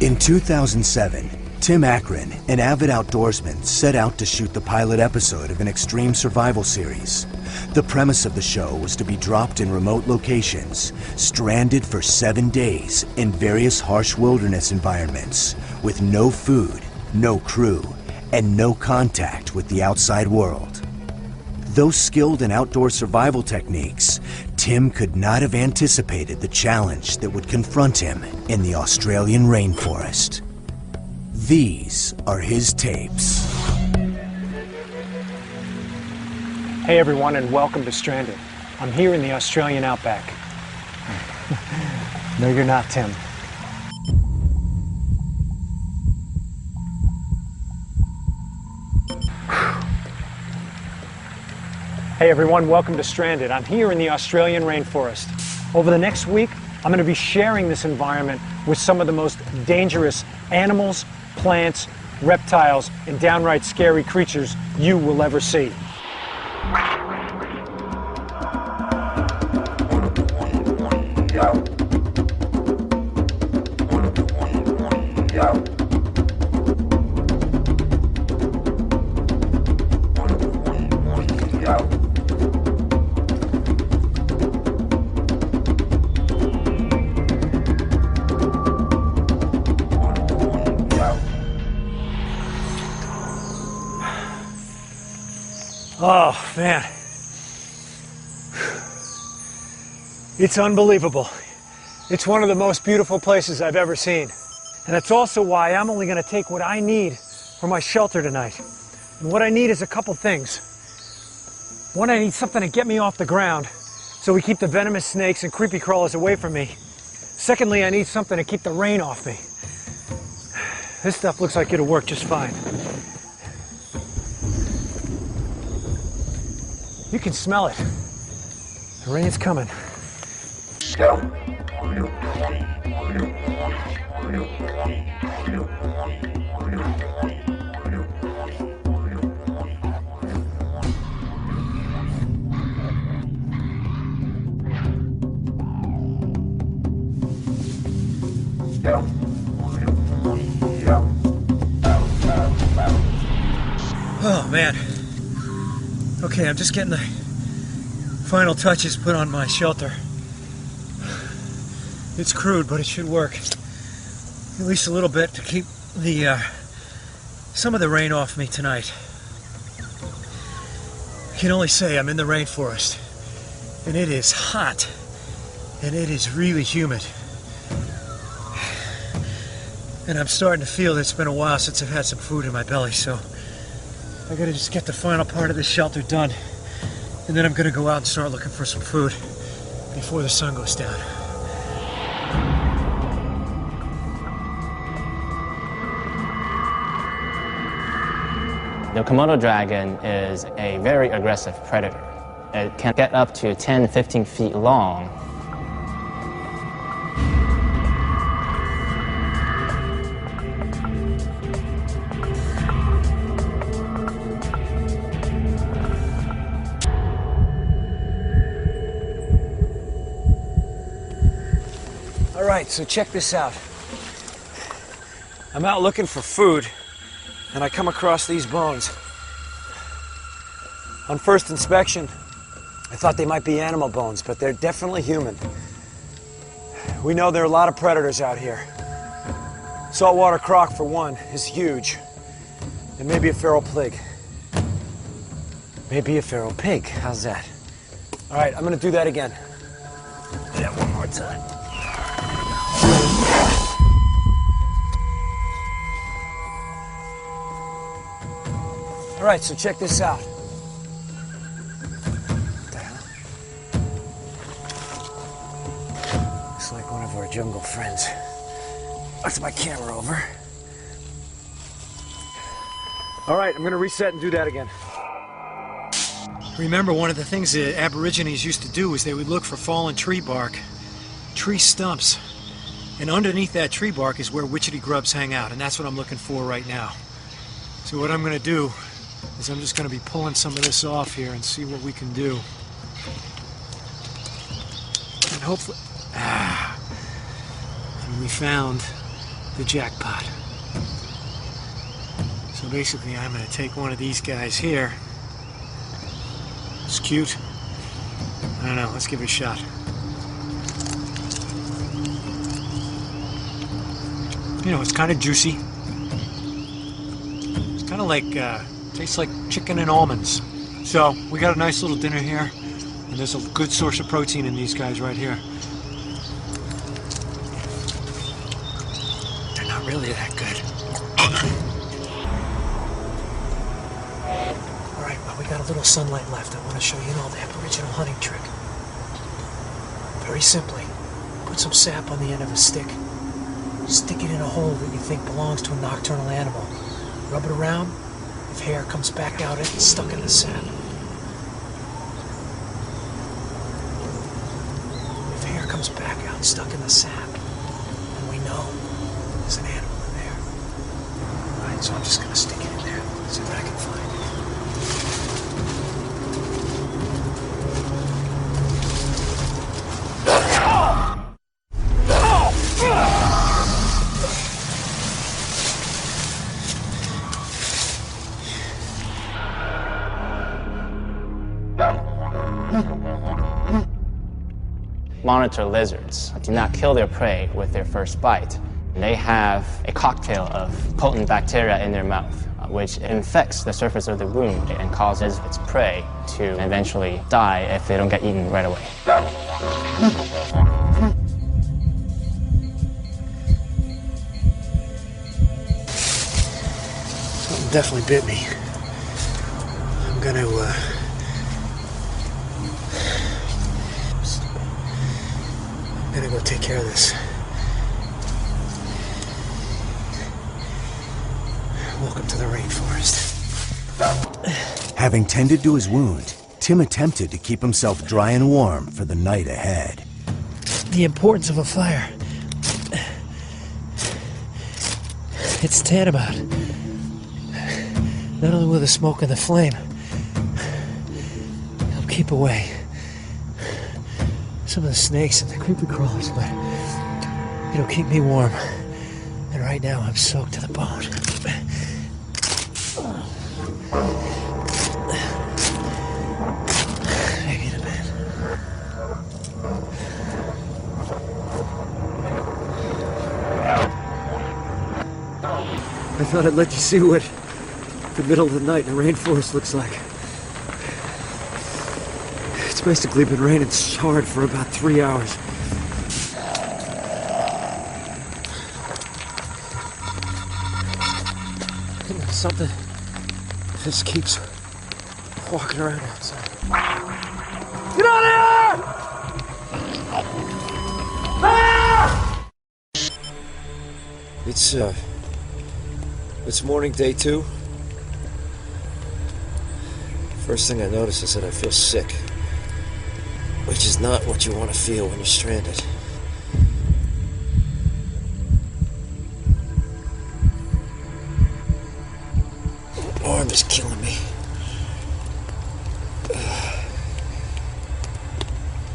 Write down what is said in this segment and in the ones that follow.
In 2007, Tim Akron, an avid outdoorsman, set out to shoot the pilot episode of an extreme survival series. The premise of the show was to be dropped in remote locations, stranded for 7 days in various harsh wilderness environments, with no food, no crew, and no contact with the outside world. Though skilled in outdoor survival techniques, Tim could not have anticipated the challenge that would confront him in the Australian rainforest. These are his tapes. Hey everyone, and welcome to Stranded. I'm here in the Australian outback. No, you're not, Tim. Hey everyone, welcome to Stranded. I'm here in the Australian rainforest. Over the next week, I'm going to be sharing this environment with some of the most dangerous animals, plants, reptiles, and downright scary creatures you will ever see. Oh, man. It's unbelievable. It's one of the most beautiful places I've ever seen. And that's also why I'm only going to take what I need for my shelter tonight. And what I need is a couple things. One, I need something to get me off the ground so we keep the venomous snakes and creepy crawlers away from me. Secondly, I need something to keep the rain off me. This stuff looks like it'll work just fine. You can smell it. The rain's coming. Oh, man. Okay, I'm just getting the final touches put on my shelter. It's crude, but it should work. At least a little bit to keep the some of the rain off me tonight. I can only say I'm in the rainforest, and it is hot, and it is really humid. And I'm starting to feel that it's been a while since I've had some food in my belly, so I gotta just get the final part of this shelter done, and then I'm gonna go out and start looking for some food before the sun goes down. The Komodo dragon is a very aggressive predator. It can get up to 10-15 feet long. All right, so check this out. I'm out looking for food, and I come across these bones. On first inspection, I thought they might be animal bones, but they're definitely human. We know there are a lot of predators out here. Saltwater croc, for one, is huge. And maybe a feral pig. Maybe a feral pig, how's that? All right, I'm gonna do that again. Do that one more time. All right, so check this out. What the hell? Looks like one of our jungle friends. Knocked my camera over. All right, I'm gonna reset and do that again. Remember, one of the things the Aborigines used to do is they would look for fallen tree bark, tree stumps, and underneath that tree bark is where witchetty grubs hang out, and that's what I'm looking for right now. So what I'm gonna do is I'm just going to be pulling some of this off here and see what we can do. And hopefully... we found the jackpot. So basically I'm gonna take one of these guys here. It's cute. I don't know, let's give it a shot. You know, it's kind of juicy. It's kind of like, tastes like chicken and almonds. So, we got a nice little dinner here, and there's a good source of protein in these guys right here. They're not really that good. Alright, well, we got a little sunlight left. I want to show you an old Aboriginal hunting trick. Very simply, put some sap on the end of a stick. Stick it in a hole that you think belongs to a nocturnal animal. Rub it around. If hair comes back out, it's stuck in the sap. If hair comes back out, stuck in the sap, then we know there's an animal in there. Alright, so I'm just gonna stick it in there, see what I can find. Monitor lizards do not kill their prey with their first bite. They have a cocktail of potent bacteria in their mouth, which infects the surface of the wound and causes its prey to eventually die if they don't get eaten right away. Something definitely bit me. I'm gonna, I'm gonna go take care of this. Welcome to the rainforest. Having tended to his wound, Tim attempted to keep himself dry and warm for the night ahead. The importance of a fire. It's tantamount. Not only will the smoke and the flame help keep away some of the snakes and the creepy crawlers, but it'll keep me warm. And right now I'm soaked to the bone. Maybe in a minute. I thought I'd let you see what the middle of the night in the rainforest looks like. It's basically been raining hard for about 3 hours. Something just keeps walking around outside. Get out of here! Ah! It's morning day 2. First thing I notice is that I feel sick, which is not what you want to feel when you're stranded. My arm is killing me.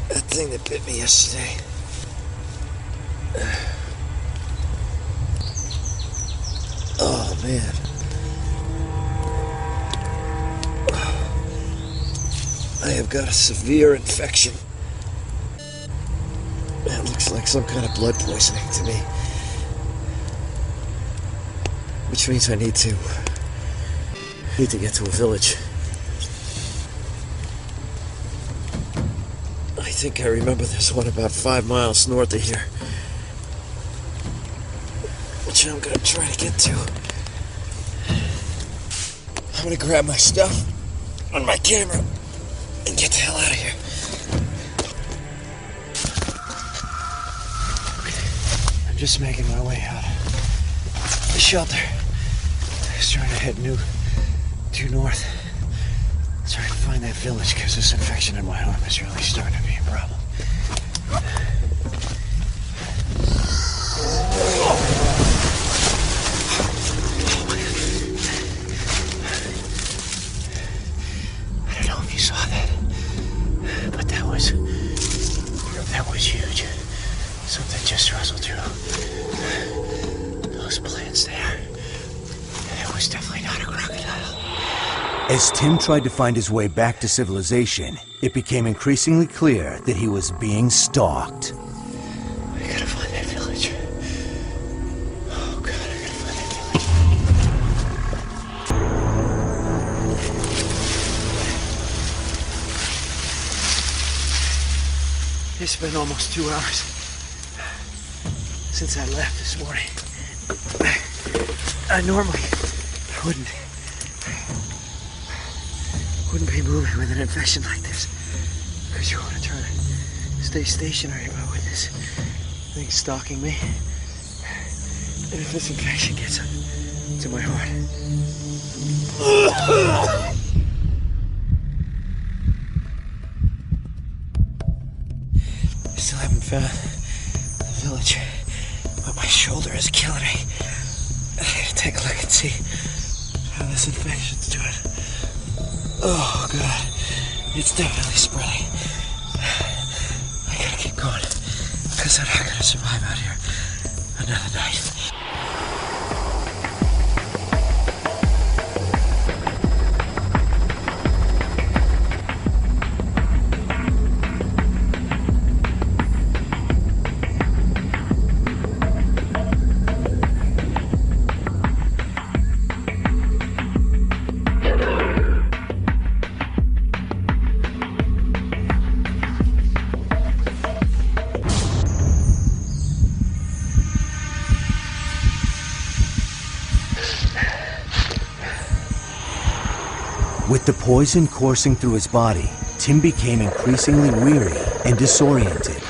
That thing that bit me yesterday. Oh, man. I have got a severe infection. It looks like some kind of blood poisoning to me. Which means I need to get to a village. I think I remember there's one about 5 miles north of here, which I'm gonna try to get to. I'm gonna grab my stuff on my camera and get the hell out of here. I'm just making my way out of the shelter. Just trying to head due north. Trying to find that village because this infection in my arm is really starting to be a problem. I don't know if you saw that, but that was huge. Something just rustled through was definitely not a crocodile. As Tim tried to find his way back to civilization, it became increasingly clear that he was being stalked. I gotta find that village. Oh God, I gotta find that village. It's been almost 2 hours since I left this morning. I normally wouldn't be moving with an infection like this, because you want to try to stay stationary, but with this thing stalking me, and if this infection gets up to my heart. I still haven't found the village, but my shoulder is killing me. I gotta take a look and see how this infection's doing. Oh God, it's definitely spreading. I gotta keep going, because I'm not gonna survive out here another night. With the poison coursing through his body, Tim became increasingly weary and disoriented.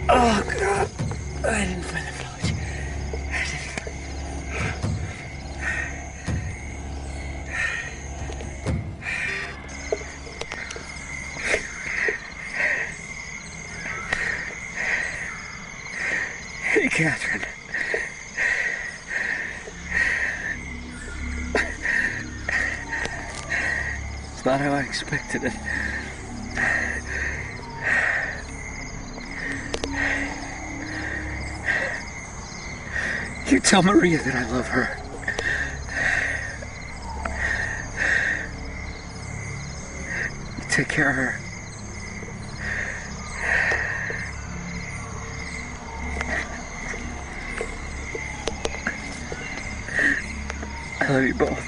Oh God, I didn't find the village. Hey, Catherine. It's not how I expected it. You tell Maria that I love her. You take care of her. I love you both.